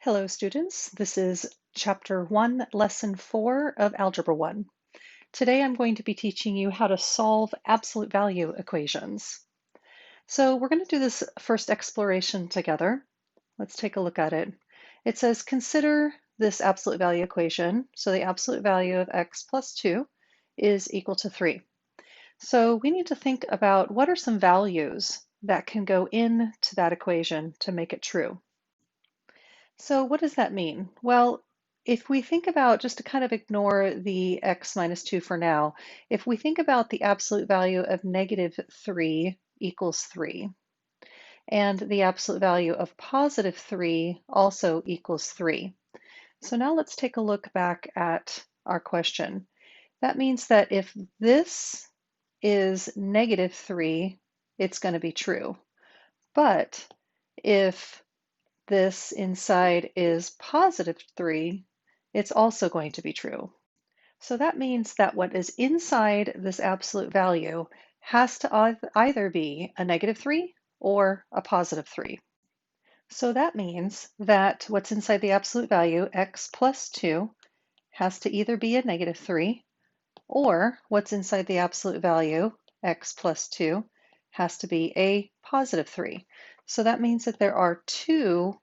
Hello, students. This is Chapter 1, Lesson 4 of Algebra 1. Today I'm going to be teaching you how to solve absolute value equations. So we're going to do this first exploration together. Let's take a look at it. It says, consider this absolute value equation. So the absolute value of x plus 2 is equal to 3. So we need to think about what are some values that can go into that equation to make it true. So what does that mean? Well, if we think about, just to kind of ignore the x minus 2 for now, if we think about the absolute value of negative 3 equals 3, and the absolute value of positive 3 also equals 3. So now let's take a look back at our question. That means that if this is negative 3, it's going to be true. But if this inside is positive 3, it's also going to be true. So that means that what is inside this absolute value has to either be a negative 3 or a positive 3. So that means that what's inside the absolute value, x plus 2, has to either be a negative 3, or what's inside the absolute value, x plus 2, has to be a positive 3. So that means that there are two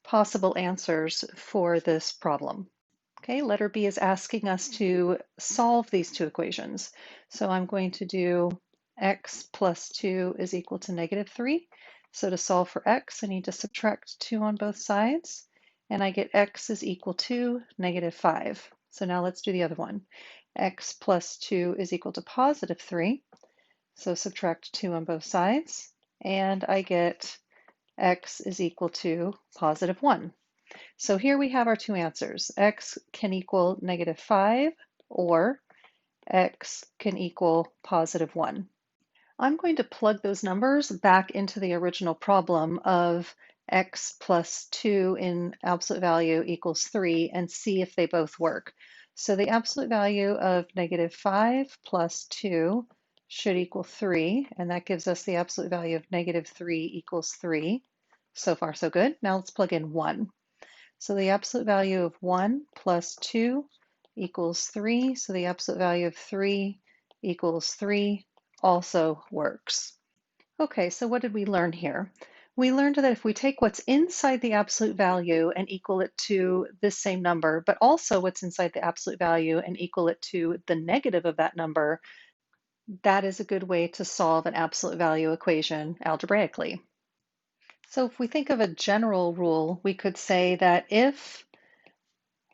possible answers for this problem. Okay, letter B is asking us to solve these two equations. So I'm going to do x plus 2 is equal to negative 3. So to solve for x, I need to subtract 2 on both sides, and I get x is equal to negative 5. So now let's do the other one. X plus 2 is equal to positive 3. So subtract 2 on both sides, and I get x is equal to positive 1. So here we have our two answers. X can equal negative 5, or x can equal positive 1. I'm going to plug those numbers back into the original problem of x plus 2 in absolute value equals 3 and see if they both work. So the absolute value of negative 5 plus 2 should equal 3, and that gives us the absolute value of negative 3 equals 3. So far, so good. Now let's plug in 1. So the absolute value of 1 plus 2 equals 3. So the absolute value of 3 equals 3 also works. Okay, so what did we learn here? We learned that if we take what's inside the absolute value and equal it to this same number, but also what's inside the absolute value and equal it to the negative of that number, that is a good way to solve an absolute value equation algebraically. So if we think of a general rule, we could say that if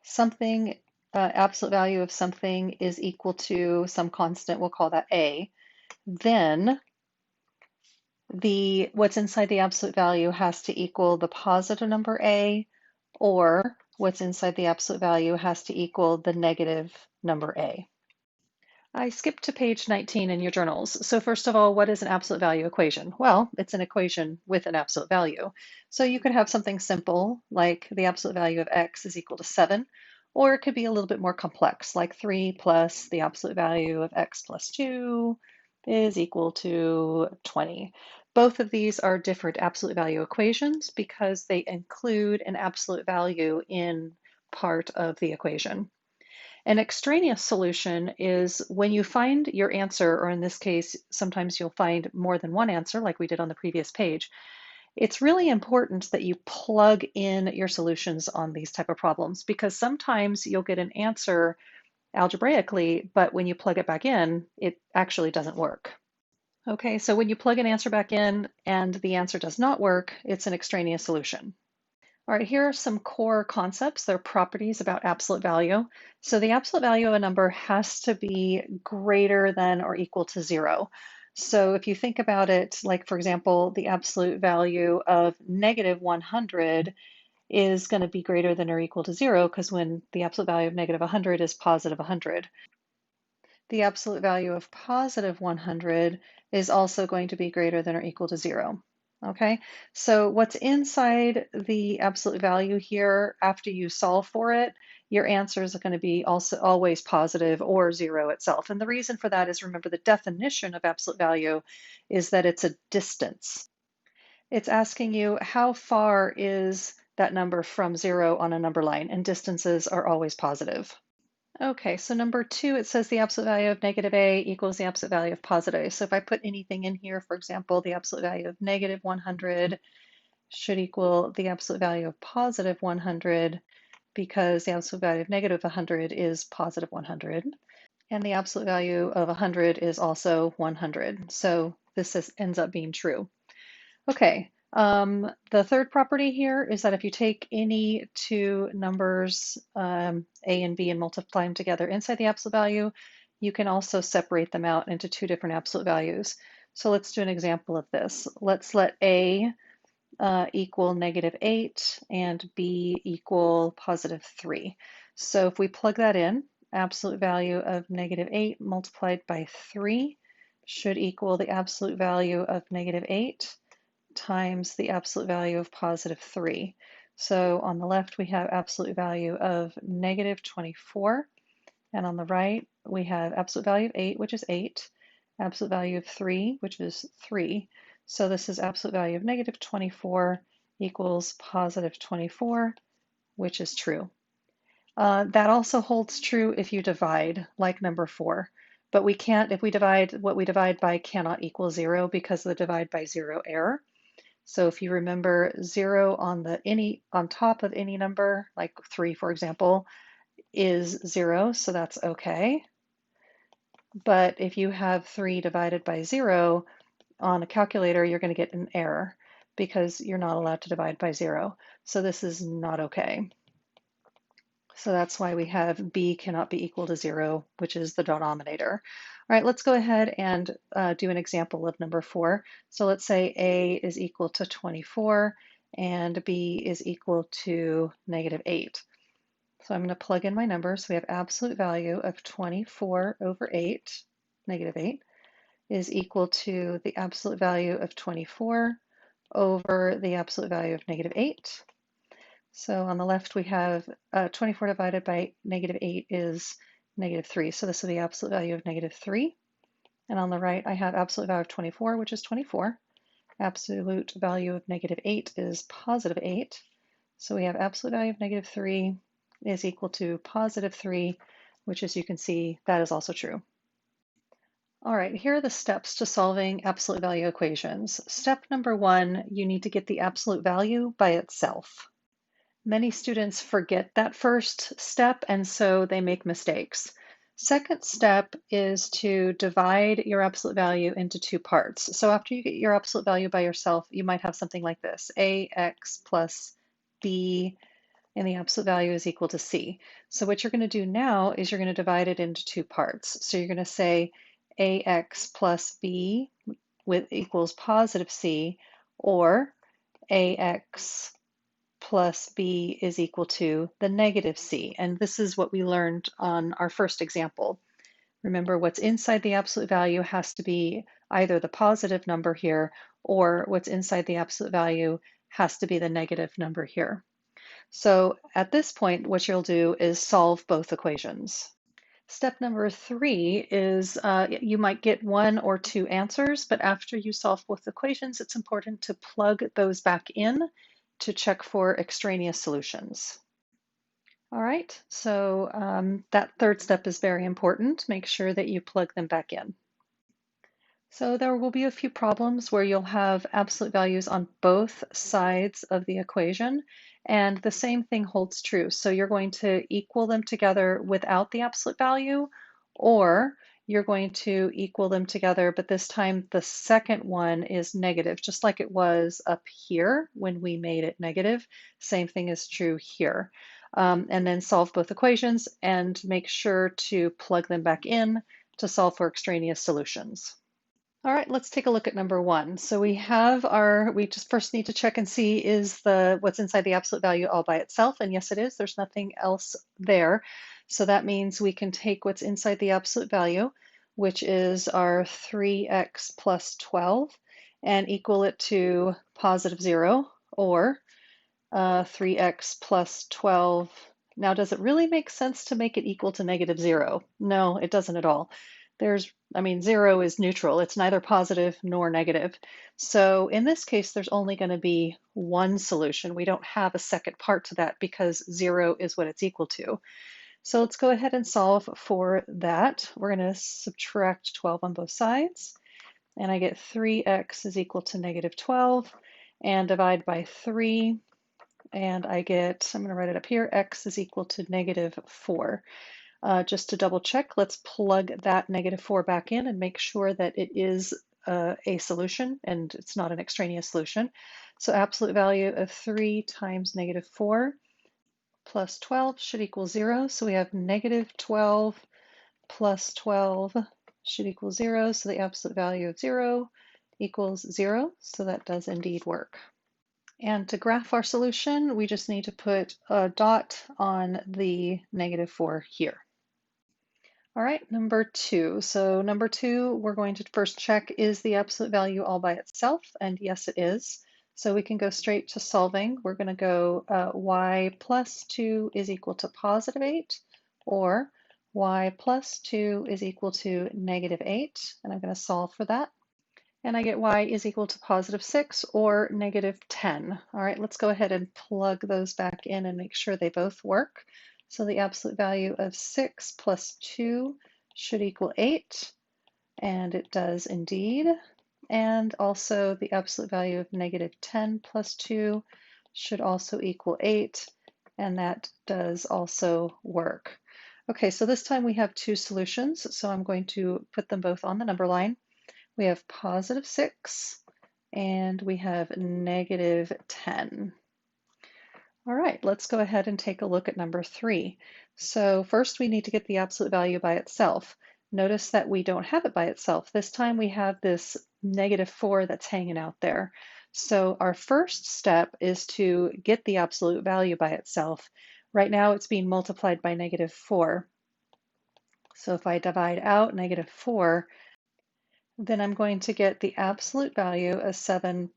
something, absolute value of something is equal to some constant, we'll call that a, then what's inside the absolute value has to equal the positive number a, or what's inside the absolute value has to equal the negative number a. I skipped to page 19 in your journals. So first of all, what is an absolute value equation? Well, it's an equation with an absolute value. So you could have something simple like the absolute value of x is equal to 7, or it could be a little bit more complex, like 3 plus the absolute value of x plus 2 is equal to 20. Both of these are different absolute value equations because they include an absolute value in part of the equation. An extraneous solution is when you find your answer, or in this case, sometimes you'll find more than one answer like we did on the previous page. It's really important that you plug in your solutions on these type of problems because sometimes you'll get an answer algebraically, but when you plug it back in, it actually doesn't work. Okay, so when you plug an answer back in and the answer does not work, it's an extraneous solution. All right, here are some core concepts. They're properties about absolute value. So the absolute value of a number has to be greater than or equal to 0. So if you think about it, like for example, the absolute value of negative 100 is going to be greater than or equal to 0 because when the absolute value of negative 100 is positive 100. The absolute value of positive 100 is also going to be greater than or equal to 0. Okay, so what's inside the absolute value here after you solve for it, your answers are going to be also always positive or 0 itself. And the reason for that is, remember, the definition of absolute value is that it's a distance. It's asking you how far is that number from 0 on a number line, and distances are always positive. Okay, so number 2, it says the absolute value of negative a equals the absolute value of positive a. So if I put anything in here, for example, the absolute value of negative 100 should equal the absolute value of positive 100, because the absolute value of negative 100 is positive 100, and the absolute value of 100 is also 100. So ends up being true. Okay, the third property here is that if you take any two numbers, A and B, and multiply them together inside the absolute value, you can also separate them out into two different absolute values. So let's do an example of this. Let's let A equal negative 8 and B equal positive 3. So if we plug that in, absolute value of negative 8 multiplied by 3 should equal the absolute value of negative 8 times the absolute value of positive 3. So on the left, we have absolute value of negative 24. And on the right, we have absolute value of 8, which is 8, absolute value of 3, which is 3. So this is absolute value of negative 24 equals positive 24, which is true. That also holds true if you divide, like number 4. But we can't, if we divide, what we divide by cannot equal 0 because of the divide by 0 error. So if you remember, 0 on top of any number, like 3, for example, is 0, so that's okay. But if you have 3 divided by 0 on a calculator, you're going to get an error because you're not allowed to divide by 0. So this is not okay. So that's why we have b cannot be equal to 0, which is the denominator. All right, let's go ahead and do an example of number 4. So let's say a is equal to 24 and b is equal to negative 8. So I'm going to plug in my numbers. We have absolute value of 24 over 8, negative 8, is equal to the absolute value of 24 over the absolute value of negative 8. So on the left, we have 24 divided by negative 8 is negative 3. So this will be absolute value of negative 3. And on the right, I have absolute value of 24, which is 24. Absolute value of negative 8 is positive 8. So we have absolute value of negative 3 is equal to positive 3, which, as you can see, that is also true. All right, here are the steps to solving absolute value equations. Step number 1, you need to get the absolute value by itself. Many students forget that first step, and so they make mistakes. Second step is to divide your absolute value into two parts. So after you get your absolute value by yourself, you might have something like this: ax plus b, and the absolute value is equal to c. So what you're going to do now is you're going to divide it into two parts. So you're going to say ax plus b equals positive c, or ax plus b is equal to the negative c. And this is what we learned on our first example. Remember, what's inside the absolute value has to be either the positive number here, or what's inside the absolute value has to be the negative number here. So at this point, what you'll do is solve both equations. Step number 3 is you might get one or two answers, but after you solve both equations, it's important to plug those back in to check for extraneous solutions. All right, so that third step is very important. Make sure that you plug them back in. So there will be a few problems where you'll have absolute values on both sides of the equation, and the same thing holds true. So you're going to equal them together without the absolute value, or you're going to equal them together, but this time the second one is negative, just like it was up here when we made it negative. Same thing is true here. And then solve both equations and make sure to plug them back in to solve for extraneous solutions. All right, let's take a look at number 1. So we just first need to check and see, is what's inside the absolute value all by itself? And yes, it is. There's nothing else there. So that means we can take what's inside the absolute value, which is our 3x plus 12, and equal it to positive 0, or 3x plus 12. Now, does it really make sense to make it equal to negative 0? No, it doesn't at all. zero is neutral. It's neither positive nor negative. So in this case, there's only going to be one solution. We don't have a second part to that because zero is what it's equal to. So let's go ahead and solve for that. We're going to subtract 12 on both sides, and I get 3x is equal to negative 12, and divide by 3, and I get, I'm going to write it up here, x is equal to negative 4. Just to double check, let's plug that negative 4 back in and make sure that it is a solution and it's not an extraneous solution. So absolute value of 3 times negative 4 plus 12 should equal 0. So we have negative 12 plus 12 should equal 0. So the absolute value of 0 equals 0. So that does indeed work. And to graph our solution, we just need to put a dot on the negative 4 here. All right, number 2. So number 2, we're going to first check, is the absolute value all by itself? And yes, it is. So we can go straight to solving. We're going to go y plus 2 is equal to positive 8, or y plus 2 is equal to negative 8. And I'm going to solve for that. And I get y is equal to positive 6 or negative 10. All right, let's go ahead and plug those back in and make sure they both work. So the absolute value of 6 plus 2 should equal 8, and it does indeed. And also the absolute value of negative 10 plus 2 should also equal 8, and that does also work. Okay, so this time we have two solutions, so I'm going to put them both on the number line. We have positive 6 and we have negative 10. All right, let's go ahead and take a look at number 3. So first we need to get the absolute value by itself. Notice that we don't have it by itself. This time we have this negative 4 that's hanging out there. So our first step is to get the absolute value by itself. Right now it's being multiplied by negative 4. So if I divide out negative 4, then I'm going to get the absolute value of 7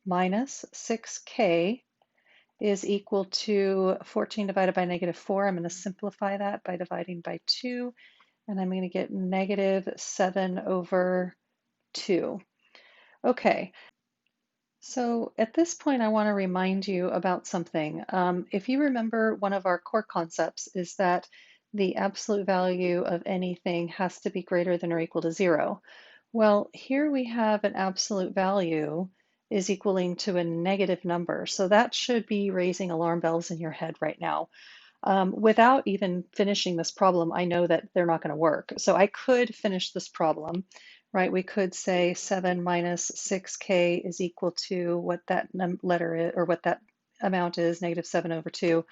minus 6k is equal to 14 divided by negative 4. I'm going to simplify that by dividing by 2, and I'm going to get negative 7 over 2. Okay, so at this point I want to remind you about something. If you remember, one of our core concepts is that the absolute value of anything has to be greater than or equal to 0. Well, here we have an absolute value is equaling to a negative number. So that should be raising alarm bells in your head right now. Without even finishing this problem, I know that they're not going to work. So I could finish this problem, right? We could say 7 minus 6k is equal to what that letter is, or what that amount is, negative 7 over 2,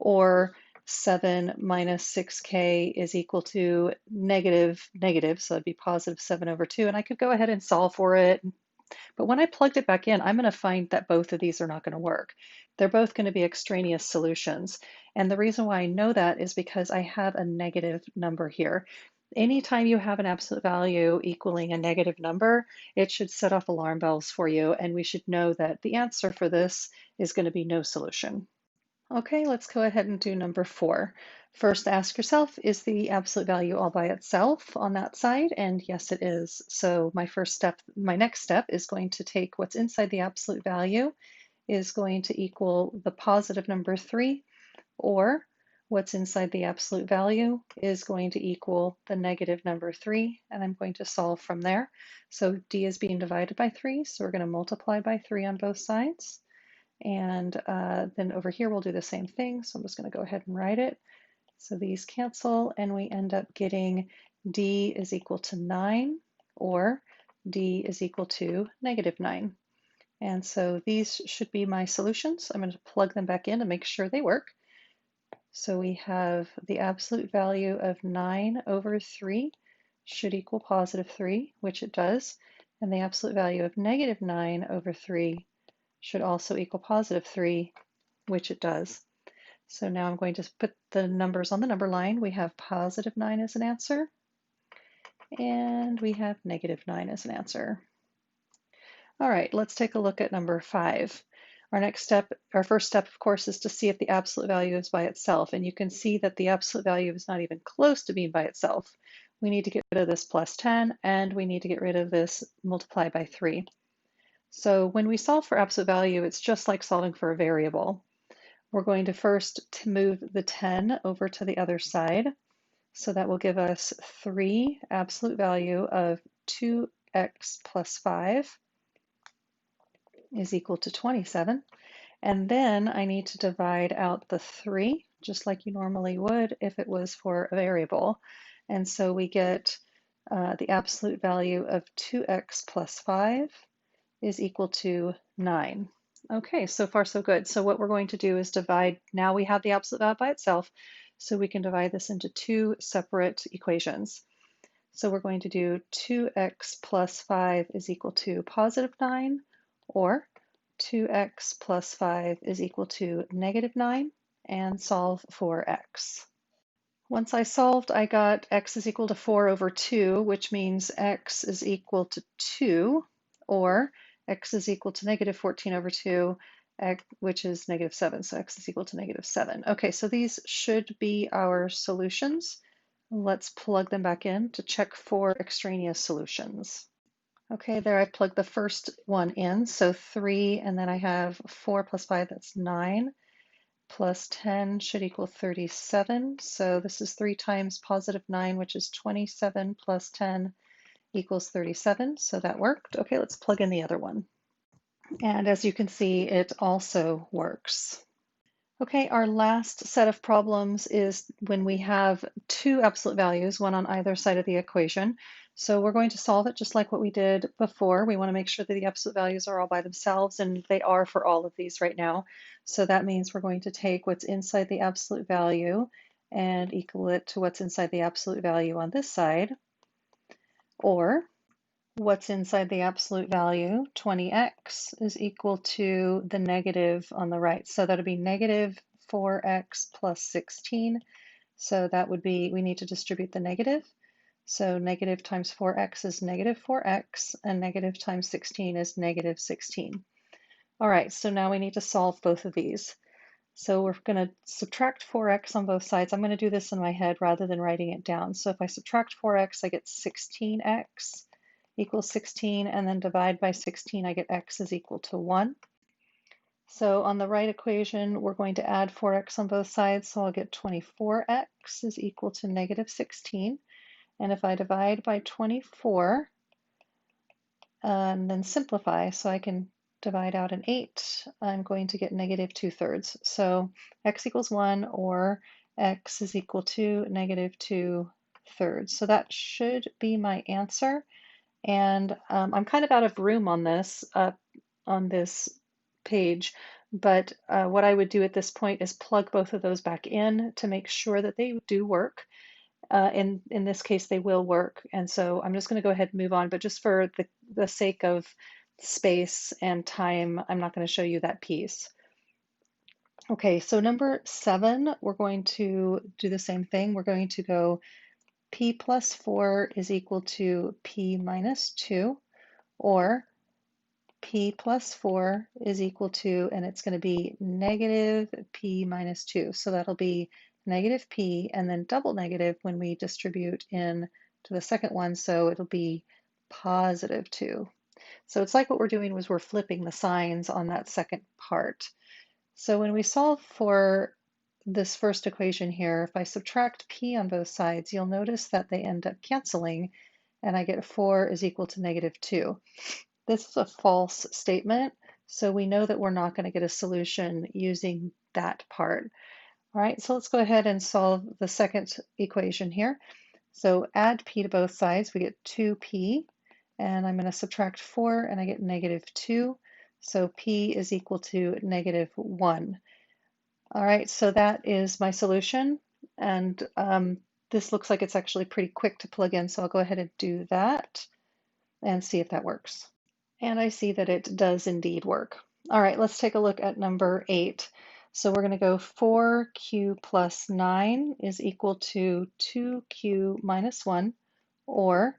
or 7 minus 6k is equal to negative, so it'd be positive 7 over 2, and I could go ahead and solve for it. But when I plugged it back in, I'm going to find that both of these are not going to work. They're both going to be extraneous solutions. And the reason why I know that is because I have a negative number here. Anytime you have an absolute value equaling a negative number, it should set off alarm bells for you, and we should know that the answer for this is going to be no solution. Okay, let's go ahead and do number 4. First, ask yourself, is the absolute value all by itself on that side? And yes, it is. So my next step is going to take what's inside the absolute value is going to equal the positive number 3, or what's inside the absolute value is going to equal the negative number 3, and I'm going to solve from there. So d is being divided by 3, so we're going to multiply by 3 on both sides. And then over here, we'll do the same thing. So I'm just going to go ahead and write it. So these cancel, and we end up getting d is equal to 9, or d is equal to negative 9. And so these should be my solutions. I'm going to plug them back in to make sure they work. So we have the absolute value of 9 over 3 should equal positive 3, which it does. And the absolute value of negative 9 over 3 should also equal positive 3, which it does. So now I'm going to put the numbers on the number line. We have positive 9 as an answer, and we have negative 9 as an answer. All right, let's take a look at number 5. Our first step, of course, is to see if the absolute value is by itself. And you can see that the absolute value is not even close to being by itself. we need to get rid of this plus 10, and we need to get rid of this multiply by 3. So when we solve for absolute value, it's just like solving for a variable. We're going to first move the 10 over to the other side. So that will give us 3 absolute value of 2x plus 5 is equal to 27. And then I need to divide out the 3, just like you normally would if it was for a variable. And so we get the absolute value of 2x plus 5 is equal to 9. Okay, so far so good. So what we're going to do is divide, now we have the absolute value by itself, so we can divide this into 2 separate equations. So we're going to do 2x plus 5 is equal to positive 9, or 2x plus 5 is equal to negative 9, and solve for x. Once I solved, I got x is equal to 4 over 2, which means x is equal to 2, or x is equal to negative 14 over 2, which is negative 7, so x is equal to negative 7. Okay, so these should be our solutions. Let's plug them back in to check for extraneous solutions. Okay, there I plugged the first one in, so 3, and then I have 4 plus 5, that's 9, plus 10 should equal 37. So this is 3 times positive 9, which is 27 plus 10 equals 37, so that worked. Okay, let's plug in the other one. And as you can see, it also works. Okay, our last set of problems is when we have 2 absolute values, one on either side of the equation. So we're going to solve it just like what we did before. We want to make sure that the absolute values are all by themselves, and they are for all of these right now. So that means we're going to take what's inside the absolute value and equal it to what's inside the absolute value on this side, or what's inside the absolute value, 20x, is equal to the negative on the right. So that'll be negative 4x plus 16. So that would be, we need to distribute the negative. So negative times 4x is negative 4x, and negative times 16 is negative 16. All right, so now we need to solve both of these. So we're going to subtract 4x on both sides. I'm going to do this in my head rather than writing it down. So if I subtract 4x, I get 16x equals 16, and then divide by 16, I get x is equal to 1. So on the right equation, we're going to add 4x on both sides, so I'll get 24x is equal to negative 16. And if I divide by 24, and then simplify, so I can divide out an 8, I'm going to get negative 2/3. So x equals 1, or x is equal to negative 2/3. So that should be my answer. And I'm kind of out of room on this page, but what I would do at this point is plug both of those back in to make sure that they do work. In this case, they will work. And so I'm just going to go ahead and move on, but just for the sake of space and time, I'm not going to show you that piece. Okay, so number 7, we're going to do the same thing. We're going to go p plus 4 is equal to p minus 2, or p plus 4 is equal to, and it's going to be negative p minus 2. So that'll be negative p and then double negative when we distribute in to the second one. So it'll be positive 2. So it's like what we're doing was we're flipping the signs on that second part. So when we solve for this first equation here, if I subtract p on both sides, you'll notice that they end up canceling, and I get 4 is equal to negative 2. This is a false statement, so we know that we're not going to get a solution using that part. All right, so let's go ahead and solve the second equation here. So add p to both sides, we get 2p, and I'm going to subtract 4, and I get negative 2. So p is equal to negative 1. All right, so that is my solution, and this looks like it's actually pretty quick to plug in, so I'll go ahead and do that and see if that works. And I see that it does indeed work. All right, let's take a look at number 8. So we're going to go 4q plus 9 is equal to 2q minus 1, or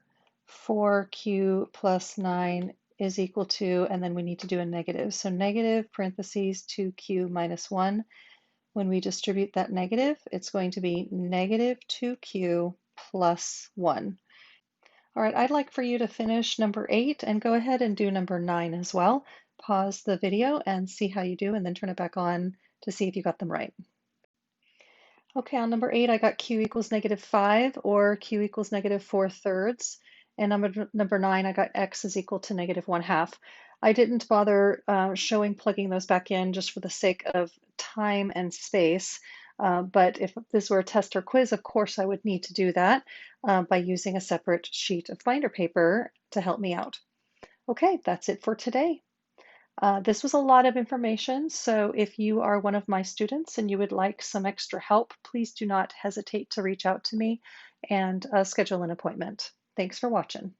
4q plus 9 is equal to, and then we need to do a negative. So negative parentheses 2q minus 1. When we distribute that negative, it's going to be negative 2q plus 1. All right, I'd like for you to finish number 8 and go ahead and do number 9 as well. Pause the video and see how you do, and then turn it back on to see if you got them right. Okay, on number 8, I got q equals -5 or q equals -4/3. And number 9, I got x is equal to -1/2. I didn't bother showing plugging those back in just for the sake of time and space. But if this were a test or quiz, of course, I would need to do that by using a separate sheet of binder paper to help me out. Okay, that's it for today. This was a lot of information, so if you are one of my students and you would like some extra help, please do not hesitate to reach out to me and schedule an appointment. Thanks for watching.